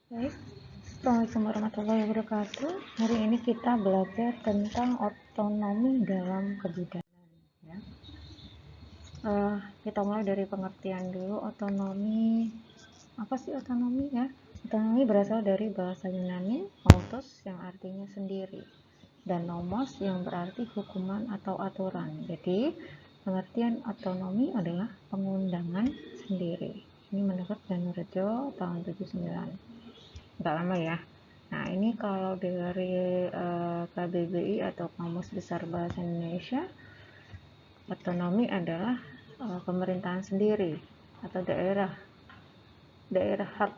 Baik, Assalamualaikum warahmatullahi wabarakatuh. Hari ini kita belajar tentang otonomi dalam kebidanan. Ya. Kita mulai dari pengertian dulu. Otonomi, apa sih otonomi ya? Otonomi berasal dari bahasa Yunani autos yang artinya sendiri, dan nomos yang berarti hukuman atau aturan. Jadi pengertian otonomi adalah pengundangan sendiri. Ini menurut Danurejo tahun 79. Nggak lama ya. Nah, ini kalau dari KBBI atau Kamus Besar Bahasa Indonesia, otonomi adalah pemerintahan sendiri atau daerah hak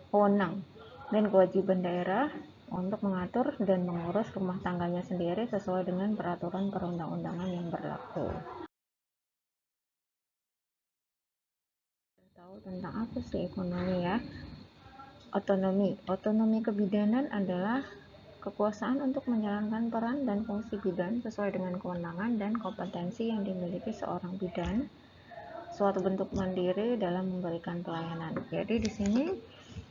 wewenang dan kewajiban daerah untuk mengatur dan mengurus rumah tangganya sendiri sesuai dengan peraturan perundang-undangan yang berlaku. Tahu tentang apa sih ekonomi ya? Otonomi kebidanan adalah kekuasaan untuk menjalankan peran dan fungsi bidan sesuai dengan kewenangan dan kompetensi yang dimiliki seorang bidan, suatu bentuk mandiri dalam memberikan pelayanan. Jadi di sini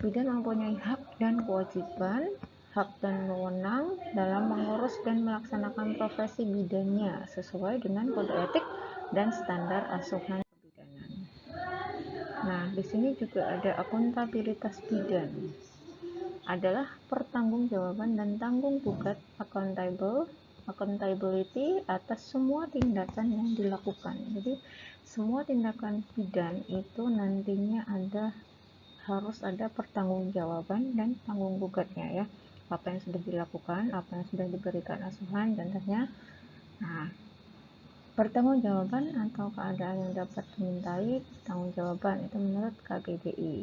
bidan mempunyai hak dan kewajiban, hak dan wewenang dalam mengurus dan melaksanakan profesi bidannya sesuai dengan kode etik dan standar asuhan kebidanan. Nah, di sini juga ada akuntabilitas bidan. Adalah pertanggungjawaban dan tanggung bukat accountability atas semua tindakan yang dilakukan. Jadi semua tindakan bidan itu nantinya harus ada pertanggungjawaban dan tanggung bugatnya ya. Apa yang sudah dilakukan, apa yang sudah diberikan asuhan contohnya. Nah, pertanggungjawaban atau keadaan yang dapat dimintai pertanggungjawaban itu menurut KBBI.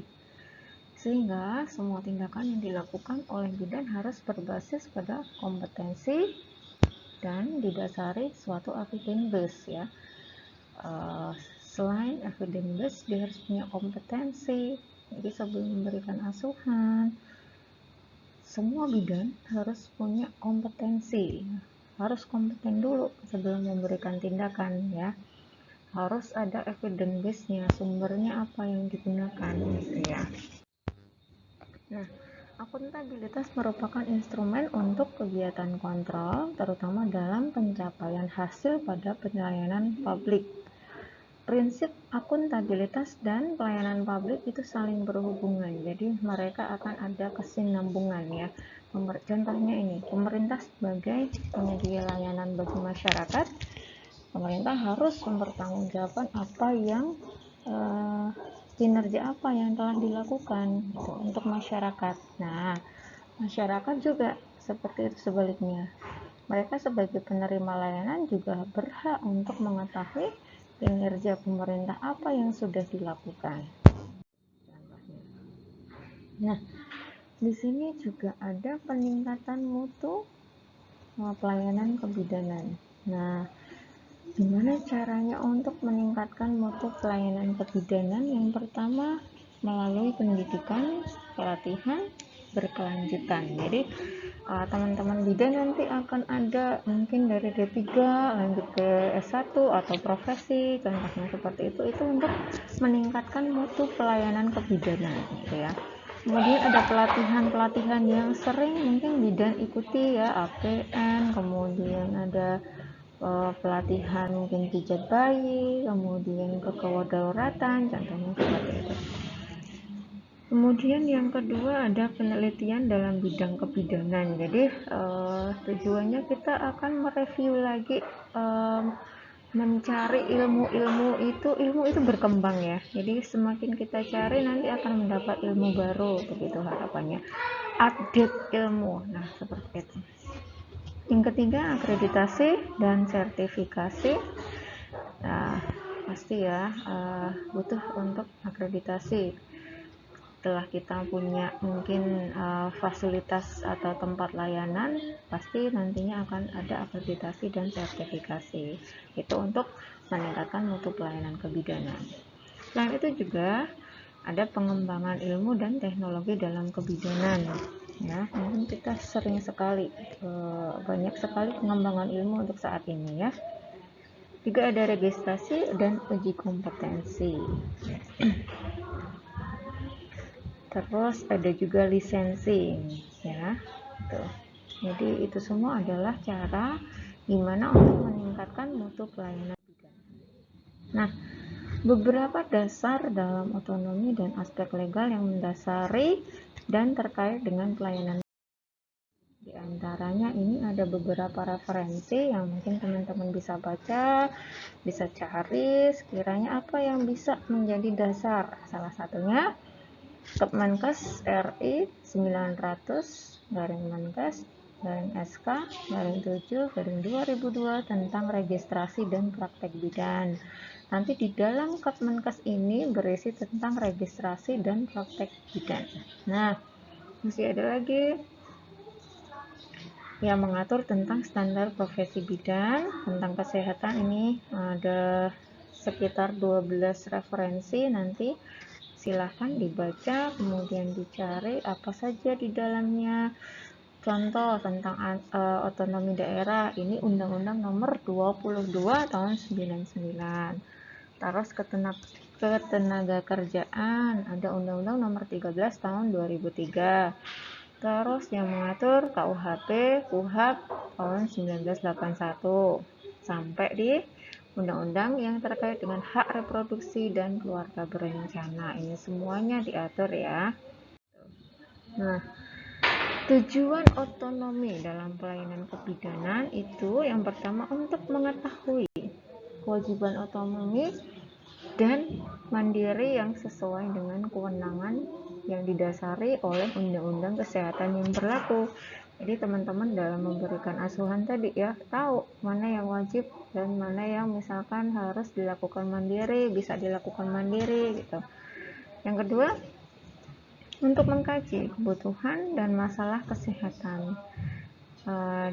Sehingga semua tindakan yang dilakukan oleh bidan harus berbasis pada kompetensi dan didasari suatu evidence base ya. Selain evidence base, dia harus punya kompetensi. Jadi sebelum memberikan asuhan, semua bidan harus punya kompetensi. Harus kompeten dulu sebelum memberikan tindakan ya. Harus ada evidence base-nya, sumbernya apa yang digunakan gitu ya. Nah, akuntabilitas merupakan instrumen untuk kegiatan kontrol, terutama dalam pencapaian hasil pada pelayanan publik. Prinsip akuntabilitas dan pelayanan publik itu saling berhubungan, jadi mereka akan ada kesinambungan ya. Contohnya ini, pemerintah sebagai penyedia layanan bagi masyarakat, pemerintah harus mempertanggungjawabkan apa yang kinerja apa yang telah dilakukan gitu, untuk masyarakat. Nah, masyarakat juga seperti itu sebaliknya. Mereka sebagai penerima layanan juga berhak untuk mengetahui kinerja pemerintah apa yang sudah dilakukan. Nah, di sini juga ada peningkatan mutu pelayanan kebidanan. Nah, gimana caranya untuk meningkatkan mutu pelayanan kebidanan? Yang pertama, melalui pendidikan, pelatihan berkelanjutan. Jadi teman-teman bidan nanti akan ada mungkin dari D3 lanjut ke S1 atau profesi, contohnya seperti itu untuk meningkatkan mutu pelayanan kebidanan gitu ya. Kemudian ada pelatihan yang sering mungkin bidan ikuti ya, APN, kemudian ada pelatihan mungkin pijat bayi, kemudian kekeluargaan, contohnya seperti itu. Kemudian yang kedua ada penelitian dalam bidang kebidanan. Jadi tujuannya kita akan mereview lagi, mencari ilmu itu berkembang ya. Jadi semakin kita cari nanti akan mendapat ilmu baru, begitu harapannya. Update ilmu. Nah, seperti itu. Yang ketiga, akreditasi dan sertifikasi. Nah, pasti ya butuh untuk akreditasi. Setelah kita punya mungkin fasilitas atau tempat layanan, pasti nantinya akan ada akreditasi dan sertifikasi. Itu untuk meningkatkan mutu pelayanan kebidanan. Selain itu juga ada pengembangan ilmu dan teknologi dalam kebidanan. Ya, mungkin kita sering sekali banyak sekali pengembangan ilmu untuk saat ini ya. Juga ada registrasi dan uji kompetensi. terus ada juga lisensi ya. Tuh. Jadi itu semua adalah cara gimana untuk meningkatkan mutu pelayanan pidana. Nah, beberapa dasar dalam otonomi dan aspek legal yang mendasari dan terkait dengan pelayanan. Di antaranya ini ada beberapa referensi yang mungkin teman-teman bisa baca, bisa cari sekiranya apa yang bisa menjadi dasar. Salah satunya Kemenkes RI 900 garing Menkes garing SK garing 7 garing 2002 tentang registrasi dan praktek bidan. Nanti di dalam Kemenkes ini berisi tentang registrasi dan praktek bidan. Nah, masih ada lagi yang mengatur tentang standar profesi bidan. Tentang kesehatan ini ada sekitar 12 referensi, nanti silahkan dibaca, kemudian dicari apa saja di dalamnya. Contoh tentang otonomi daerah, ini Undang-Undang Nomor 22 Tahun 99. Terus ketenaga kerjaan, ada Undang-Undang Nomor 13 Tahun 2003. Terus yang mengatur KUHP, KUHAP tahun 1981 sampai di undang-undang yang terkait dengan hak reproduksi dan keluarga berencana. Ini semuanya diatur ya. Nah, tujuan otonomi dalam pelayanan kebidanan itu yang pertama untuk mengetahui kewajiban otonomi dan mandiri yang sesuai dengan kewenangan yang didasari oleh undang-undang kesehatan yang berlaku. Jadi teman-teman dalam memberikan asuhan tadi ya, tahu mana yang wajib dan mana yang misalkan harus dilakukan mandiri, bisa dilakukan mandiri gitu. Yang kedua, untuk mengkaji kebutuhan dan masalah kesehatan.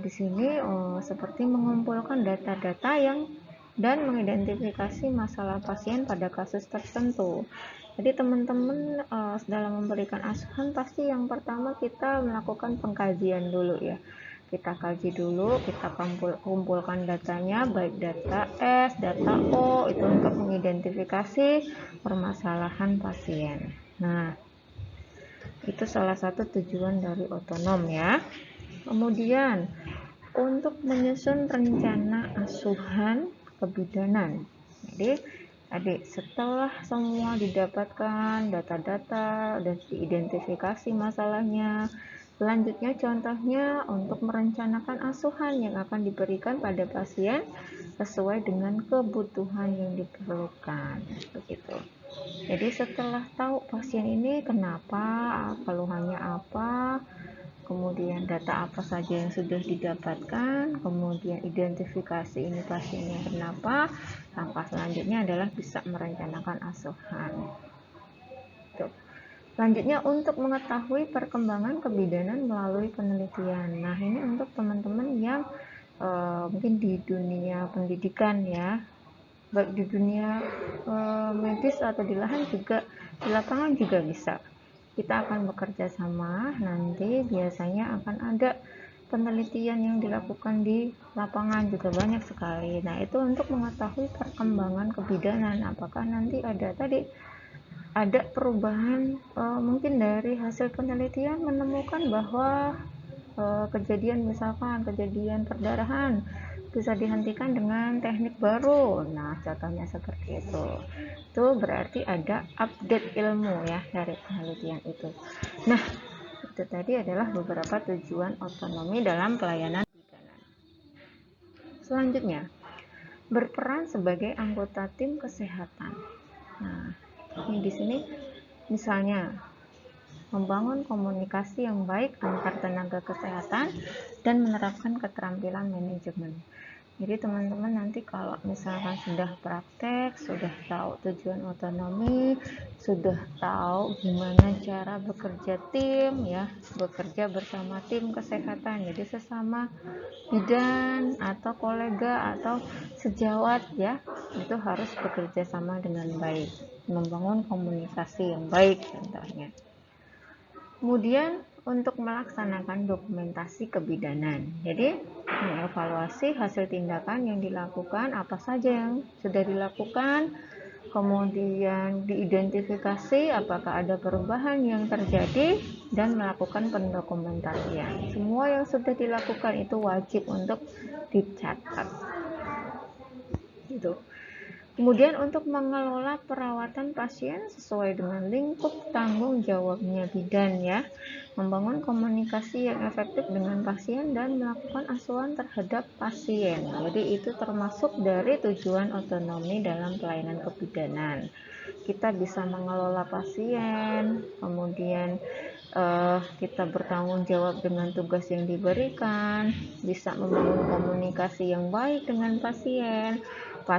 Di sini seperti mengumpulkan data-data yang dan mengidentifikasi masalah pasien pada kasus tertentu. Jadi teman-teman dalam memberikan asuhan pasti yang pertama kita melakukan pengkajian dulu ya. Kita kaji dulu, kita kumpulkan datanya, baik data S, data O, itu untuk mengidentifikasi permasalahan pasien. Nah, itu salah satu tujuan dari otonom ya. Kemudian untuk menyusun rencana asuhan kebidanan. Jadi setelah semua didapatkan data-data dan diidentifikasi masalahnya, selanjutnya contohnya untuk merencanakan asuhan yang akan diberikan pada pasien sesuai dengan kebutuhan yang diperlukan. Begitu. Jadi setelah tahu pasien ini kenapa, keluhannya apa, kemudian data apa saja yang sudah didapatkan, kemudian identifikasi ini pasiennya kenapa, langkah selanjutnya adalah bisa merencanakan asuhan. Tuh. Selanjutnya untuk mengetahui perkembangan kebidanan melalui penelitian. Nah, ini untuk teman-teman yang mungkin di dunia pendidikan ya, baik di dunia medis atau di lahan juga, di lapangan juga bisa. Kita akan bekerja sama, nanti biasanya akan ada penelitian yang dilakukan di lapangan juga banyak sekali. Nah, itu untuk mengetahui perkembangan kebidanan, apakah nanti ada perubahan mungkin dari hasil penelitian menemukan bahwa kejadian perdarahan bisa dihentikan dengan teknik baru. Nah, contohnya seperti itu. Itu berarti ada update ilmu ya dari penelitian itu. Nah, itu tadi adalah beberapa tujuan otonomi dalam pelayanan pidana. Selanjutnya, berperan sebagai anggota tim kesehatan. Nah, ini di sini misalnya membangun komunikasi yang baik antar tenaga kesehatan dan menerapkan keterampilan manajemen. Jadi teman-teman nanti kalau misalkan sudah praktek, sudah tahu tujuan otonomi, sudah tahu gimana cara bekerja tim ya, bekerja bersama tim kesehatan, jadi sesama bidan atau kolega atau sejawat ya, itu harus bekerja sama dengan baik, membangun komunikasi yang baik contohnya. Kemudian untuk melaksanakan dokumentasi kebidanan. Jadi mengevaluasi hasil tindakan yang dilakukan, apa saja yang sudah dilakukan, kemudian diidentifikasi apakah ada perubahan yang terjadi, dan melakukan pendokumentasian. Semua yang sudah dilakukan itu wajib untuk dicatat. Gitu. Kemudian untuk mengelola perawatan pasien sesuai dengan lingkup tanggung jawabnya bidan ya, membangun komunikasi yang efektif dengan pasien dan melakukan asuhan terhadap pasien. Jadi itu termasuk dari tujuan otonomi dalam pelayanan kebidanan. Kita bisa mengelola pasien, kemudian kita bertanggung jawab dengan tugas yang diberikan, bisa membangun komunikasi yang baik dengan pasien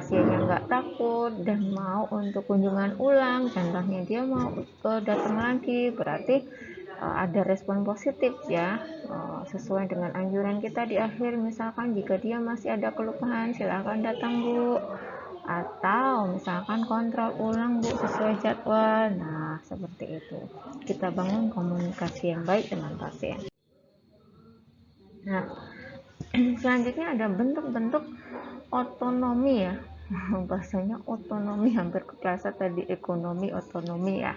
yang nggak takut dan mau untuk kunjungan ulang, contohnya dia mau datang lagi, berarti ada respon positif ya, sesuai dengan anjuran kita di akhir. Misalkan jika dia masih ada keluhan, silakan datang Bu, atau misalkan kontrol ulang Bu sesuai jadwal. Nah seperti itu, kita bangun komunikasi yang baik dengan pasien. Nah selanjutnya ada bentuk-bentuk otonomi ya. Bahasanya otonomi, hampir kepleset tadi ekonomi, otonomi ya.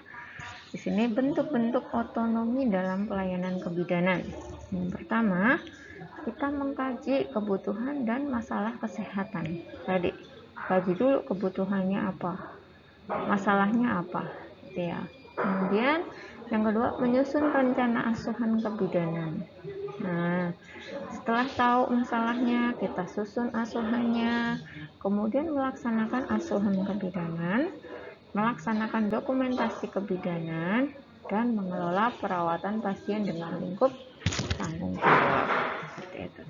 Di sini bentuk-bentuk otonomi dalam pelayanan kebidanan. Yang pertama, kita mengkaji kebutuhan dan masalah kesehatan. Tadi kaji dulu kebutuhannya apa, masalahnya apa, gitu ya. Kemudian yang kedua, menyusun rencana asuhan kebidanan. Nah, setelah tahu masalahnya, kita susun asuhannya, kemudian melaksanakan asuhan kebidanan, melaksanakan dokumentasi kebidanan, dan mengelola perawatan pasien dengan lingkup tanggung jawab. Seperti itu.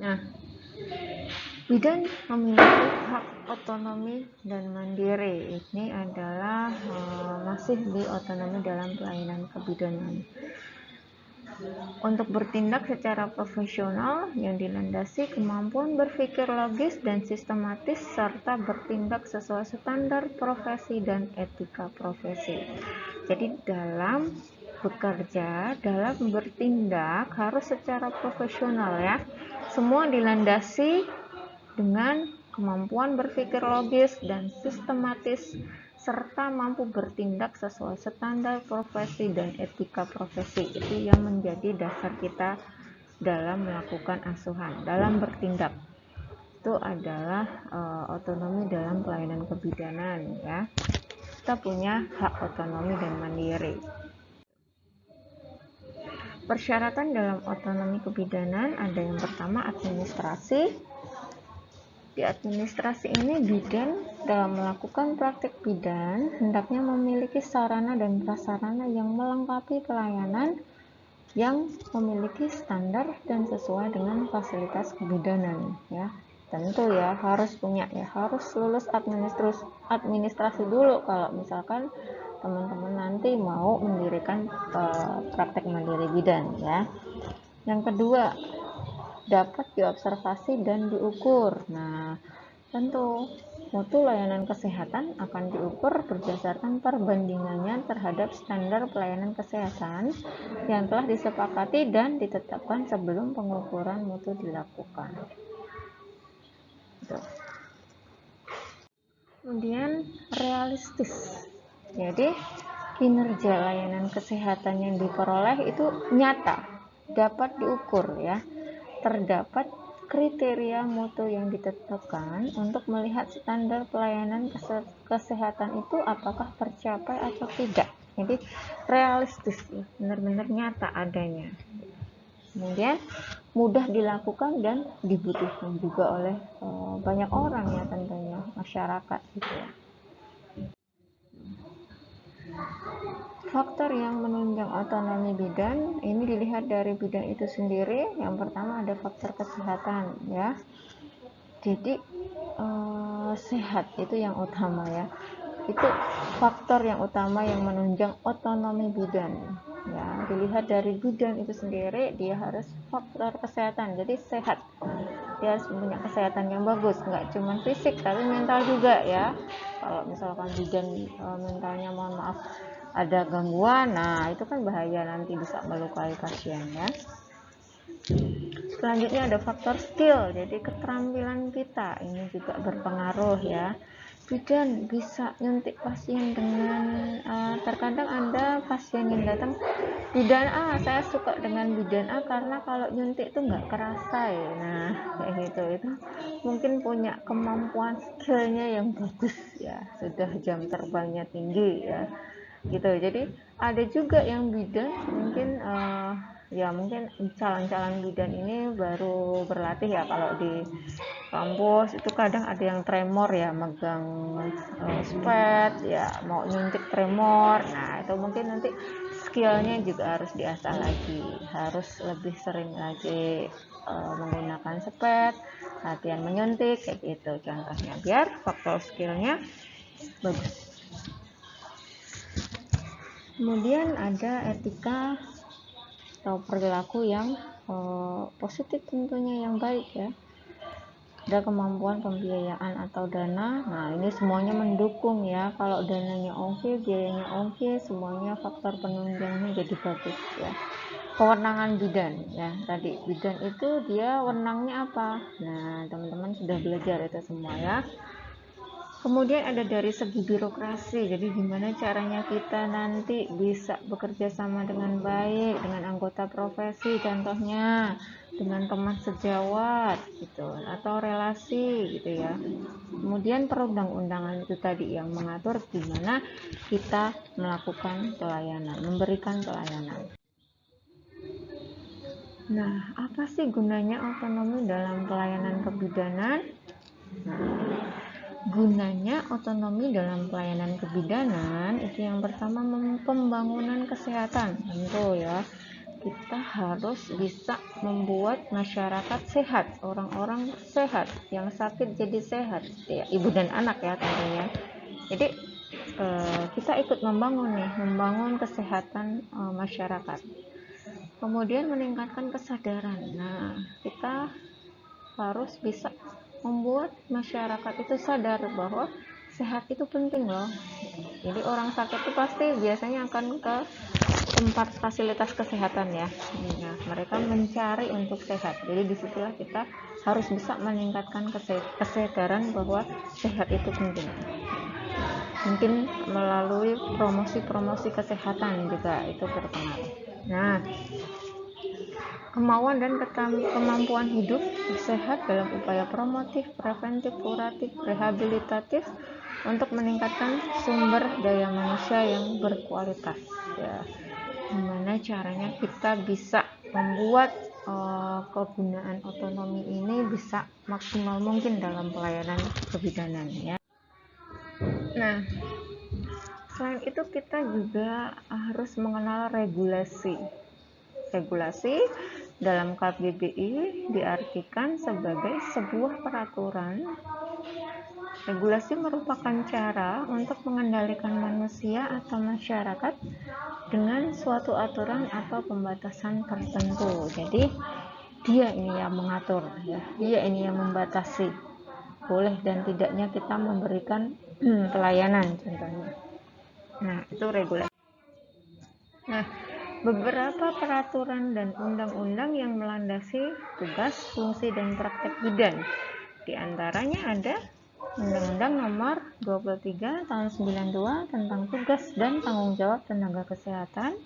Nah, bidan memiliki hak otonomi dan mandiri. Ini adalah masih di otonomi dalam pelayanan kebidanan. Untuk bertindak secara profesional yang dilandasi kemampuan berpikir logis dan sistematis serta bertindak sesuai standar profesi dan etika profesi. Jadi dalam bekerja, dalam bertindak harus secara profesional ya. Semua dilandasi dengan kemampuan berpikir logis dan sistematis serta mampu bertindak sesuai standar profesi dan etika profesi. Itu yang menjadi dasar kita dalam melakukan asuhan, dalam bertindak. Itu adalah otonomi dalam pelayanan kebidanan ya. Kita punya hak otonomi dan mandiri. Persyaratan dalam otonomi kebidanan ada yang pertama administrasi. Di administrasi ini bidan dalam melakukan praktik bidan hendaknya memiliki sarana dan prasarana yang melengkapi pelayanan yang memiliki standar dan sesuai dengan fasilitas kebidanan ya. Tentu ya harus punya ya, harus lulus administrasi dulu kalau misalkan teman-teman nanti mau mendirikan praktek mandiri bidan ya. Yang kedua, dapat diobservasi dan diukur. Nah, tentu mutu layanan kesehatan akan diukur berdasarkan perbandingannya terhadap standar pelayanan kesehatan yang telah disepakati dan ditetapkan sebelum pengukuran mutu dilakukan. Kemudian realistis. Jadi kinerja layanan kesehatan yang diperoleh itu nyata, dapat diukur ya. Terdapat kriteria mutu yang ditetapkan untuk melihat standar pelayanan kesehatan itu apakah tercapai atau tidak. Jadi realistis ya, benar-benar nyata adanya. Kemudian mudah dilakukan dan dibutuhkan juga oleh banyak orang ya, tentunya masyarakat gitu ya. Faktor yang menunjang otonomi bidan ini dilihat dari bidan itu sendiri. Yang pertama ada faktor kesehatan ya. Jadi sehat itu yang utama ya. Itu faktor yang utama yang menunjang otonomi bidan ya. Dilihat dari bidan itu sendiri, dia harus faktor kesehatan, jadi sehat, dia harus punya kesehatan yang bagus, nggak cuma fisik tapi mental juga ya. Kalau misalkan bidan mentalnya mohon maaf ada gangguan, nah itu kan bahaya, nanti bisa melukai pasien ya. Selanjutnya ada faktor skill, jadi keterampilan kita ini juga berpengaruh ya. bidan bisa nyuntik pasien dengan terkadang ada pasien yang datang, bidan A, saya suka dengan bidan A karena kalau nyuntik tuh nggak kerasa ya. Nah, kayak gitu itu mungkin punya kemampuan skillnya yang bagus ya, sudah jam terbangnya tinggi ya, gitu. Jadi ada juga yang bidan mungkin ya mungkin calon-calon bidan ini baru berlatih ya, kalau di kampus itu kadang ada yang tremor ya, megang spet ya, mau nyuntik tremor. Nah itu mungkin nanti skillnya juga harus diasah lagi, harus lebih sering lagi menggunakan spet, latihan menyuntik kayak gitu contohnya, biar faktor skillnya bagus. Kemudian ada etika atau perilaku yang positif tentunya, yang baik ya. Ada kemampuan pembiayaan atau dana. Nah ini semuanya mendukung ya, kalau dananya oke, biayanya oke, semuanya faktor penunjangnya jadi bagus ya. Kewenangan bidan ya, tadi bidan itu dia wenangnya apa, nah teman-teman sudah belajar itu semua ya. Kemudian ada dari segi birokrasi, jadi gimana caranya kita nanti bisa bekerja sama dengan baik dengan anggota profesi, contohnya dengan teman sejawat gitu, atau relasi gitu ya. Kemudian perundang-undangan itu tadi yang mengatur gimana kita melakukan pelayanan, memberikan pelayanan. Nah, apa sih gunanya otonomi dalam pelayanan kebidanan? Nah, gunanya otonomi dalam pelayanan kebidanan itu yang pertama pembangunan kesehatan, tentu ya. Kita harus bisa membuat masyarakat sehat, orang-orang sehat, yang sakit jadi sehat ya, ibu dan anak ya tentunya. Jadi kita ikut membangun kesehatan masyarakat. Kemudian meningkatkan kesadaran. Nah, kita harus bisa membuat masyarakat itu sadar bahwa sehat itu penting loh. Jadi orang sakit itu pasti biasanya akan ke tempat fasilitas kesehatan ya. Nah, mereka mencari untuk sehat. Jadi disitulah kita harus bisa meningkatkan kesadaran bahwa sehat itu penting. Mungkin melalui promosi-promosi kesehatan juga itu berpengaruh. Nah, kemauan dan kemampuan hidup sehat dalam upaya promotif, preventif, kuratif, rehabilitatif untuk meningkatkan sumber daya manusia yang berkualitas ya. Gimana caranya kita bisa membuat kegunaan otonomi ini bisa maksimal mungkin dalam pelayanan kebidanan ya. Nah, selain itu kita juga harus mengenal regulasi. Regulasi dalam KBBI diartikan sebagai sebuah peraturan. Regulasi merupakan cara untuk mengendalikan manusia atau masyarakat dengan suatu aturan atau pembatasan tertentu. Jadi dia ini yang mengatur ya, dia ini yang membatasi boleh dan tidaknya kita memberikan pelayanan contohnya. Nah, itu regulasi. Nah, beberapa peraturan dan undang-undang yang melandasi tugas, fungsi, dan praktek bidan. Di antaranya ada Undang-Undang Nomor 23 Tahun 92 tentang tugas dan tanggung jawab tenaga kesehatan,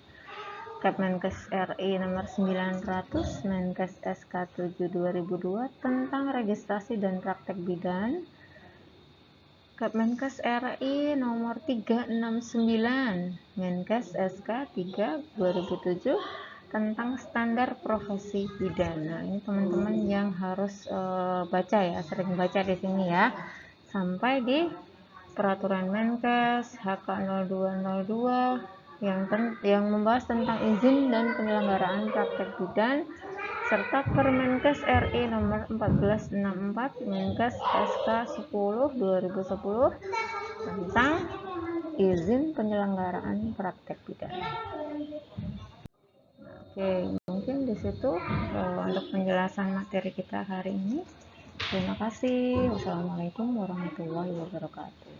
Kepmenkes RI Nomor 900, Menkes SK 7 2002 tentang registrasi dan praktek bidan, Kepmenkes RI Nomor 369, Menkes SK 3 2007 tentang standar profesi bidan. Nah, ini teman-teman yang harus baca ya, sering baca di sini ya. Sampai di peraturan Menkes HK 0202 yang membahas tentang izin dan penyelenggaraan praktek bidan, serta Permenkes RI nomor 1464 Menkes SK 10 2010 tentang izin penyelenggaraan praktek bidan. Oke, mungkin di situ untuk penjelasan materi kita hari ini. Terima kasih. Wassalamualaikum warahmatullahi wabarakatuh.